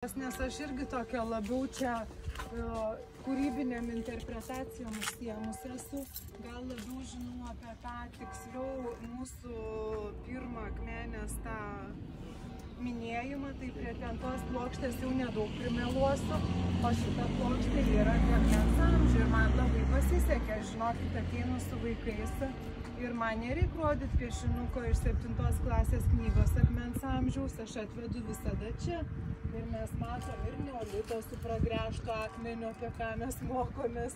Nes aš irgi tokia labiau čia kūrybinėm interpretacijom užsiemus esu, gal labiau žinau apie tą tiksliau mūsų pirmą akmenės tą minėjimą, tai prie tos plokštės jau nedaug primeluosiu, o šita plokštė yra apie akmens amžių ir man labai pasisekė, žinokit, ateinu su vaikais ir man nereikia rodyti piešinuko iš 7 klasės knygos akmens amžiaus, aš atvedu visada čia. Ir mes matom ir neolito su pragręžtu akmeniu, apie ką mes mokomės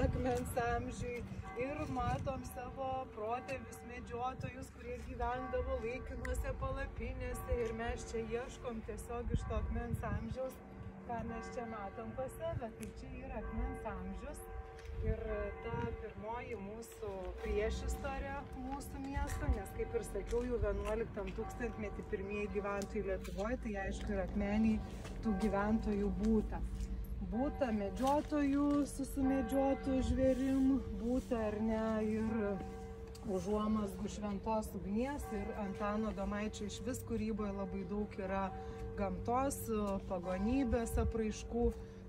akmens amžiui. Ir matom savo protėvius medžiotojus, kurie gyvendavo laikinuose palapinėse. Ir mes čia ieškom tiesiog iš to akmens amžiaus, ką mes čia matom pas save. Tai čia yra akmens amžius. Ir ta pirmoji mūsų priešistorė mūsų miesto, nes kaip ir sakiau, jau 11 tūkstantmetį pirmieji gyventojai Lietuvoje, tai aišku ir akmeniai tų gyventojų būta. Būta medžiotojų su sumedžiotų žvėrim, būta ar ne ir užuomazgų šventos ugnies ir Antano Adomaičio iš vis kūryboje labai daug yra gamtos, pagonybės apraiškų.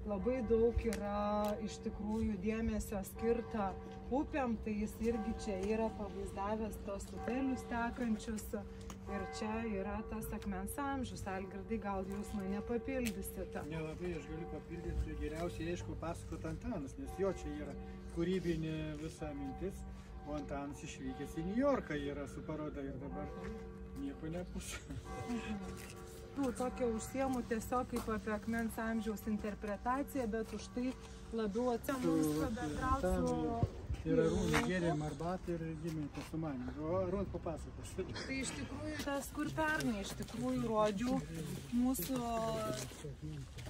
Labai daug yra iš tikrųjų dėmesio skirta upėm, tai jis irgi čia yra pavaizdavęs tos upelius tekančius ir čia yra tas akmens amžius. Algirdai, gal jūs mane papildysite? Nelabai aš galiu papildyti, geriausiai aišku pasakot Antanas, nes jo čia yra kūrybinė visa mintis, o Antanas išvykęs į Niujorką yra su paroda ir dabar nieko nebus. Tokia užsiemu tiesiog kaip apie akmens amžiaus interpretaciją, bet už tai labiau atsimus, kad bendrausiu. Ir Arūnai gėrėm arbatą ir gimė tas sumanė. O Arūn papasakos. Tai iš tikrųjų tas, kur pernai iš tikrųjų rodžiau mūsų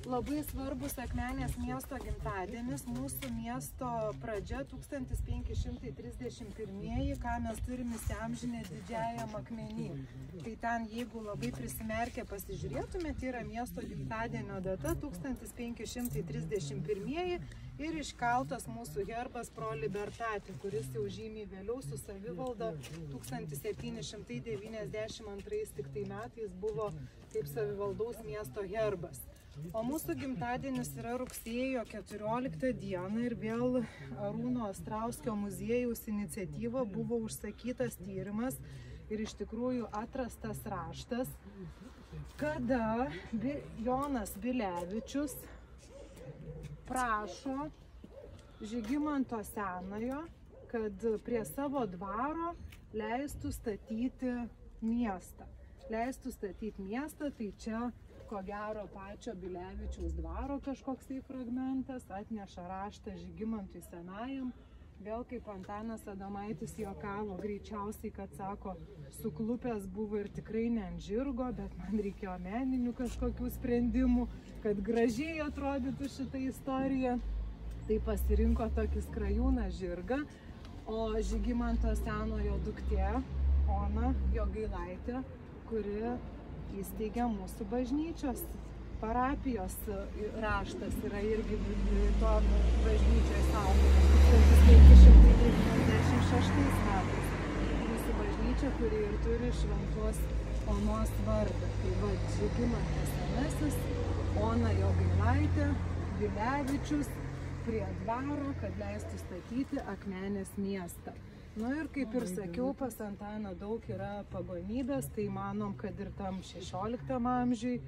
labai svarbus Akmenės miesto gimtadienis, mūsų miesto pradžia 1531, ką mes turime įsiamžinę Didžiajam Akmenį. Tai ten, jeigu labai prisimerkę pasižiūrėtume, tai yra miesto gimtadienio data 1531 ir iškaltas mūsų herbas Pro Libertate, kuris jau žymiai vėliau su savivalda 1792 tik tai metais buvo kaip savivaldaus miesto herbas. O mūsų gimtadienis yra rugsėjo 14 dieną ir vėl Arūno Ostrauskio muziejaus iniciatyva buvo užsakytas tyrimas ir iš tikrųjų atrastas raštas, kada Jonas Bilevičius prašo Žygimanto Senojo, kad prie savo dvaro leistų statyti miestą. Leistų statyti miestą, tai čia ko gero pačio Bilevičiaus dvaro kažkoks tai fragmentas, atneša raštą Žygimantui Senajam. Vėl kaip Antanas Adomaitis juokavo, greičiausiai, kad sako, suklupęs buvo ir tikrai ne ant žirgo, bet man reikėjo meninių kažkokių sprendimų, kad gražiai atrodytų šitą istoriją. Tai pasirinko tokį skrajūną žirgą, o Žygimanto Senojo duktė, Ona Jogailaitė, kuri įsteigė mūsų bažnyčios parapijos raštas, yra irgi to bažnyčioje saugomas 1596 metais. Mūsų bažnyčia, kuri ir turi šventos Onos vardą. Tai va, Žygimantas Senasis, Ona Jogailaitė, Bilevičius prie dvaro, kad leistų statyti Akmenės miestą. Nu ir kaip ir sakiau, pas Antaną daug yra pagonybės, tai manom, kad ir tam 16 amžiui,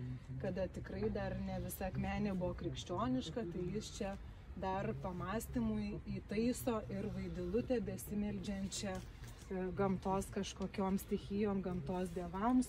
kada tikrai dar ne visa Akmenė buvo krikščioniška, tai jis čia dar pamastymui įtaiso ir vaidilutę besimeldžiančią gamtos kažkokiom stichijom, gamtos dievams.